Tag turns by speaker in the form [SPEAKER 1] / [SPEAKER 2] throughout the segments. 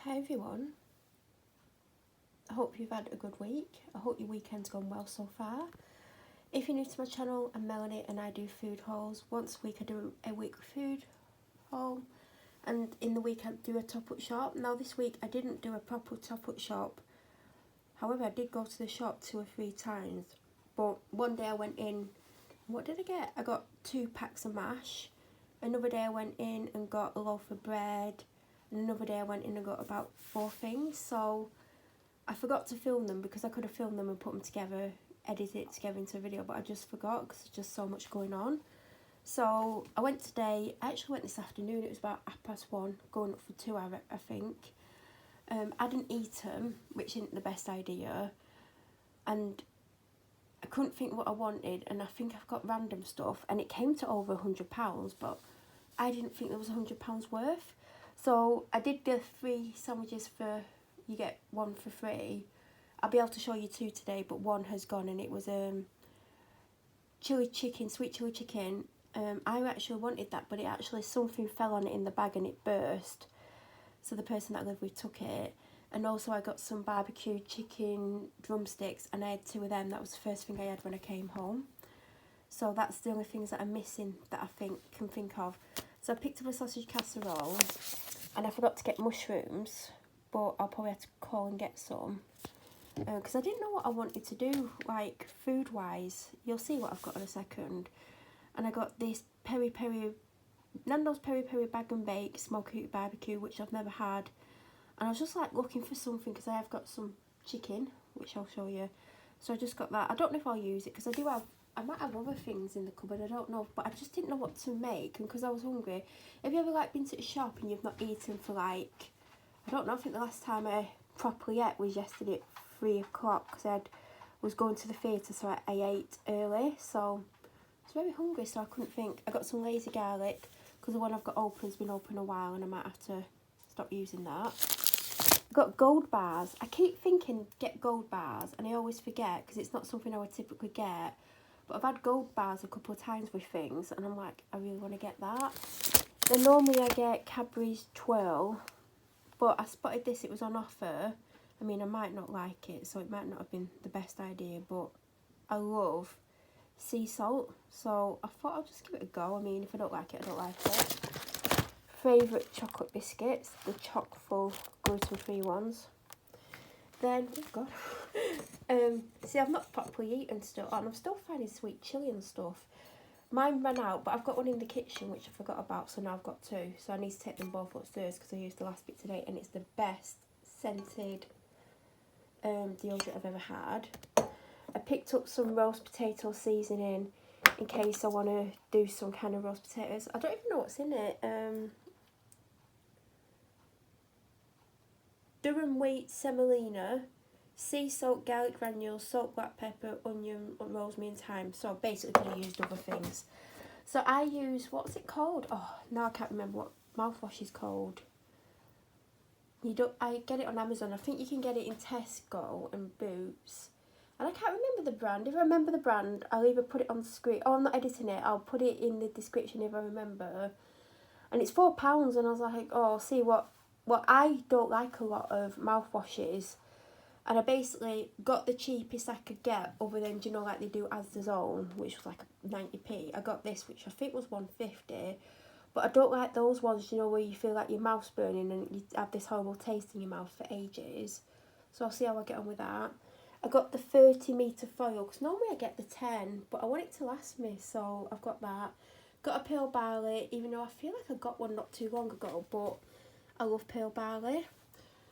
[SPEAKER 1] Hey everyone, I hope you've had a good week. I hope your weekend's gone well so far. If you're new to my channel, I'm Melanie and I do food hauls. Once a week I do a weekly food haul, and in the week I do a top-up shop. Now this week I didn't do a proper top-up shop, however I did go to the shop 2 or 3 times. But one day I went in, what did I get? I got 2 packs of mash. Another day I went in and got a loaf of bread. And another day I went in and got about 4 things. So I forgot to film them because I could have filmed them and put them together, edited it together into a video, but I just forgot because there's just so much going on. So I went today. I actually went this afternoon. It was about 1:30, going up for 2 hours, I think. I didn't eat them, which isn't the best idea. And I couldn't think what I wanted, and I think I've got random stuff, and it came to over £100, but I didn't think there was £100 worth. So I did the 3 sandwiches for, you get 1 for free. I'll be able to show you 2 today, but 1 has gone, and it was chili chicken, sweet chili chicken. I actually wanted that, but it actually, something fell on it in the bag and it burst. So the person that I lived with took it. And also I got some barbecue chicken drumsticks, and I had 2 of them. That was the first thing I had when I came home. So that's the only things that I'm missing that I can think of. So I picked up a sausage casserole, and I forgot to get mushrooms, but I'll probably have to call and get some. Because I didn't know what I wanted to do, like food-wise. You'll see what I've got in a second. And I got this Nando's peri peri bag and bake smoky barbecue, which I've never had. And I was just like looking for something because I have got some chicken, which I'll show you. So I just got that. I don't know if I'll use it because I might have other things in the cupboard, I don't know. But I just didn't know what to make, and because I was hungry. Have you ever like been to a shop and you've not eaten for like, I don't know, I think the last time I properly ate was yesterday at 3 o'clock because I was going to the theatre, so I ate early. So I was very hungry, so I couldn't think. I got some lazy garlic because the one I've got open has been open a while, and I might have to stop using that. I got gold bars. I keep thinking get gold bars, and I always forget because it's not something I would typically get. But I've had gold bars a couple of times with things, and I'm like, I really want to get that. Then normally I get Cadbury's Twirl, but I spotted this, it was on offer. I mean, I might not like it, so it might not have been the best idea, but I love sea salt, so I thought I'll just give it a go. I mean, if I don't like it, I don't like it. Favourite chocolate biscuits, the chock-full gluten-free ones. Then, oh god, see, I've not properly eaten stuff, and I'm still finding sweet chilli and stuff. Mine ran out, but I've got one in the kitchen, which I forgot about, so now I've got 2. So I need to take them both upstairs because I used the last bit today, and it's the best scented deodorant I've ever had. I picked up some roast potato seasoning in case I want to do some kind of roast potatoes. I don't even know what's in it. Durum wheat semolina, sea salt, garlic granules, salt, black pepper, onion, rosemary and thyme. So basically could have used other things. So I use, what's it called? Oh, now I can't remember what mouthwash is called. I get it on Amazon. I think you can get it in Tesco and Boots. And I can't remember the brand. If I remember the brand, I'll either put it on the screen. Oh, I'm not editing it. I'll put it in the description if I remember. And it's £4, and I was like, oh, see what I don't like a lot of mouthwashes. And I basically got the cheapest I could get, other than, do you know, like they do Asda's Own, which was like 90p. I got this, which I think was 150. But I don't like those ones, you know, where you feel like your mouth's burning and you have this horrible taste in your mouth for ages. So I'll see how I get on with that. I got the 30-metre foil, because normally I get the 10, but I want it to last me, so I've got that. Got a pale barley, even though I feel like I got one not too long ago, but I love pale barley.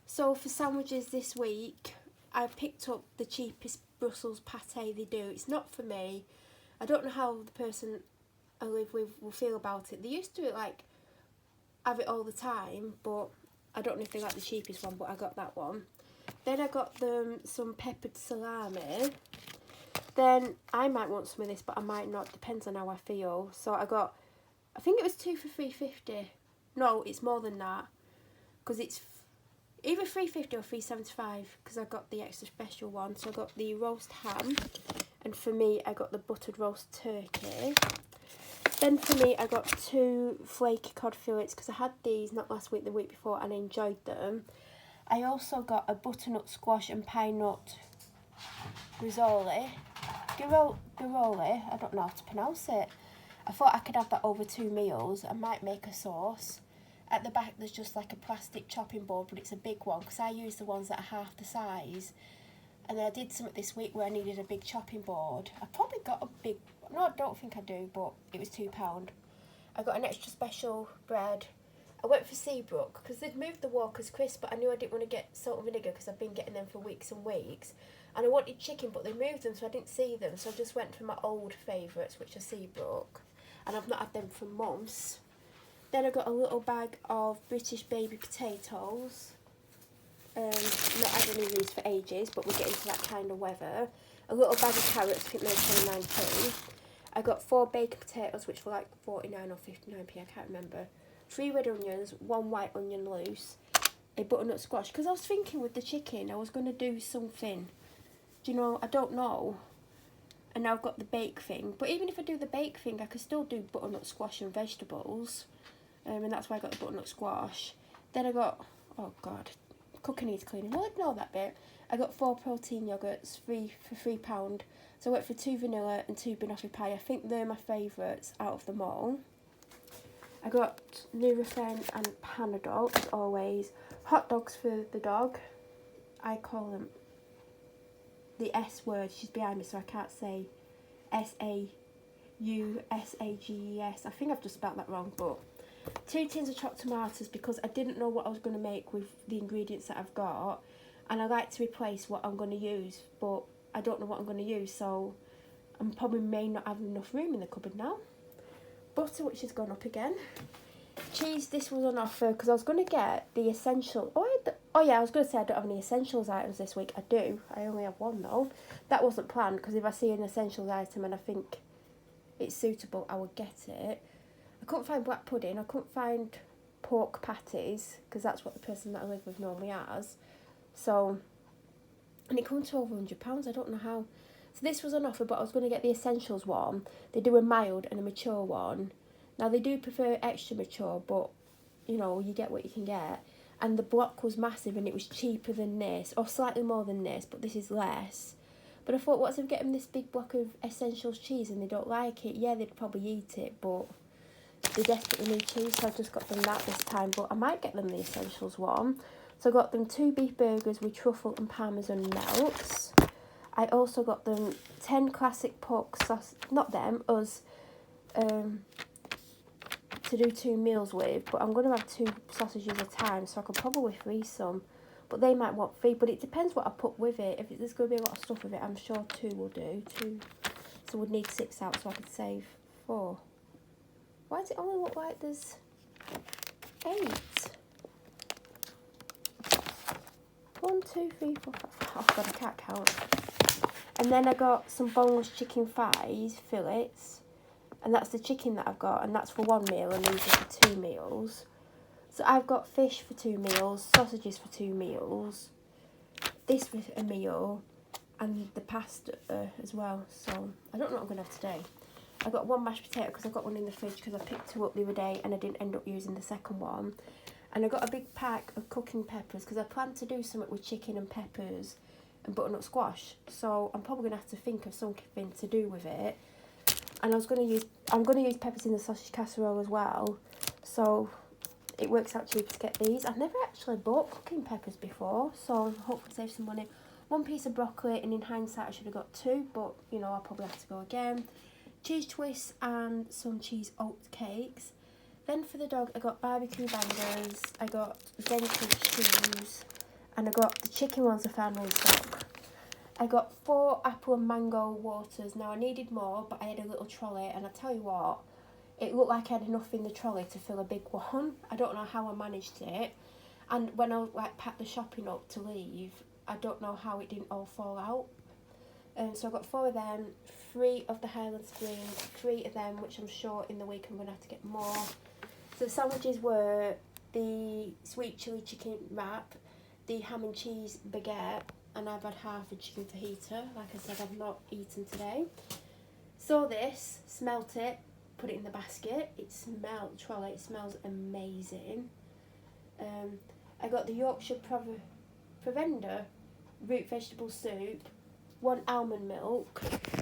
[SPEAKER 1] So for sandwiches this week, I picked up the cheapest Brussels pâté they do. It's not for me. I don't know how the person I live with will feel about it. They used to have it all the time, but I don't know if they like the cheapest one, but I got that one. Then I got them some peppered salami. Then I might want some of this, but I might not. Depends on how I feel. So I think it was 2 for £3.50. No, it's more than that, because it's either £3.50 or £3.75, because I got the extra special one. So I got the roast ham, and for me I got the buttered roast turkey. Then for me I got 2 flaky cod fillets, because I had these not last week, the week before, and I enjoyed them. I also got a butternut squash and pine nut risoli. Garoli, I don't know how to pronounce it. I thought I could have that over 2 meals. I might make a sauce. At the back there's just like a plastic chopping board, but it's a big one because I use the ones that are half the size. And then I did something this week where I needed a big chopping board. I probably got a big, no I don't think I do, but it was £2. I got an extra special bread. I went for Seabrook because they'd moved the Walker's crisp, but I knew I didn't want to get salt and vinegar because I've been getting them for weeks and weeks. And I wanted chicken, but they moved them, so I didn't see them. So I just went for my old favourites, which are Seabrook. And I've not had them for months. Then I got a little bag of British baby potatoes. Not had any of these for ages, but we're getting to that kind of weather. A little bag of carrots, I think they're 29p. I got 4 baked potatoes, which were like 49 or 59p, I can't remember. 3 red onions, 1 white onion loose, a butternut squash. Because I was thinking with the chicken, I was going to do something. Do you know, I don't know. And now I've got the bake thing. But even if I do the bake thing, I could still do butternut squash and vegetables. And that's why I got the butternut squash. Then I got, oh God, cooking needs cleaning. Well, ignore that bit. I got 4 protein yogurts, 3 for £3. So I went for 2 vanilla and 2 banoffee pie. I think they're my favourites out of them all. I got Nurofen and Panadol, as always. Hot dogs for the dog. I call them the S word. She's behind me, so I can't say S-A-U-S-A-G-E-S. I think I've just spelt that wrong, but 2 tins of chopped tomatoes because I didn't know what I was going to make with the ingredients that I've got. And I like to replace what I'm going to use, but I don't know what I'm going to use, so I probably may not have enough room in the cupboard now. Butter, which has gone up again. Cheese, this was on offer because I was going to get the essential. Oh yeah, I was going to say I don't have any essentials items this week. I do. I only have one though. That wasn't planned because if I see an essentials item and I think it's suitable, I would get it. I couldn't find black pudding. I couldn't find pork patties because that's what the person that I live with normally has. So, and it comes to over £100. I don't know how. So this was on offer, but I was going to get the essentials one. They do a mild and a mature one. Now they do prefer extra mature, but you know, you get what you can get. And the block was massive and it was cheaper than this, or slightly more than this, but this is less. But I thought, what's if I get them this big block of essentials cheese and they don't like it? Yeah, they'd probably eat it, but they desperately need cheese, so I just got them that this time. But I might get them the essentials one. So I got them 2 beef burgers with truffle and parmesan melts. I also got them 10 classic pork sauce, not them, us, to do 2 meals with, but I'm going to have 2 sausages at a time, so I could probably freeze some, but they might want 3, but it depends what I put with it. If there's going to be a lot of stuff with it, I'm sure 2 will do, 2, so we'd need 6 out, so I could save 4. Why does it only look like there's 8? 1, 2, 3, 4, 5, oh God, I can't count. And then I got some boneless chicken thighs, fillets. And that's the chicken that I've got, and that's for 1 meal, and these are for 2 meals. So I've got fish for 2 meals, sausages for 2 meals, this for a meal, and the pasta as well. So I don't know what I'm going to have today. I got 1 mashed potato because I got one in the fridge because I picked 2 up the other day and I didn't end up using the second one. And I got a big pack of cooking peppers because I plan to do something with chicken and peppers and butternut squash. So I'm probably going to have to think of something to do with it. And I'm going to use peppers in the sausage casserole as well. So it works out cheaper to get these. I've never actually bought cooking peppers before, so hopefully save some money. 1 piece of broccoli, and in hindsight I should have got 2, but you know, I'll probably have to go again. Cheese twists and some cheese oat cakes. Then for the dog, I got barbecue bangers, I got vintage shoes, and I got the chicken ones I found in stock. I got 4 apple and mango waters. Now I needed more, but I had a little trolley, and I tell you what, it looked like I had enough in the trolley to fill a big one. I don't know how I managed it. And when I packed the shopping up to leave, I don't know how it didn't all fall out. So I got 4 of them, 3 of the Highland Spring, 3 of them, which I'm sure in the week I'm going to have to get more. So the sandwiches were the sweet chilli chicken wrap, the ham and cheese baguette, and I've had half a chicken fajita. Like I said, I've not eaten today. Saw this, smelt it, put it in the basket. It smells amazing. I got the Yorkshire provender, root vegetable soup, 1 almond milk.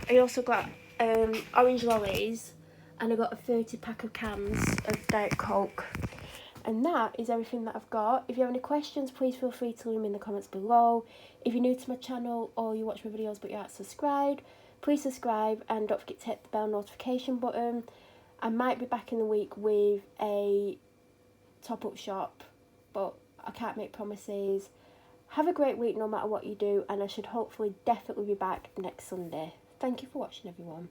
[SPEAKER 1] I also got orange lollies, and I got a 30 pack of cans of Diet Coke. And that is everything that I've got. If you have any questions, please feel free to leave them in the comments below. If you're new to my channel or you watch my videos but you aren't subscribed, please subscribe and don't forget to hit the bell notification button. I might be back in the week with a top-up shop, but I can't make promises. Have a great week no matter what you do, and I should hopefully definitely be back next Sunday. Thank you for watching, everyone.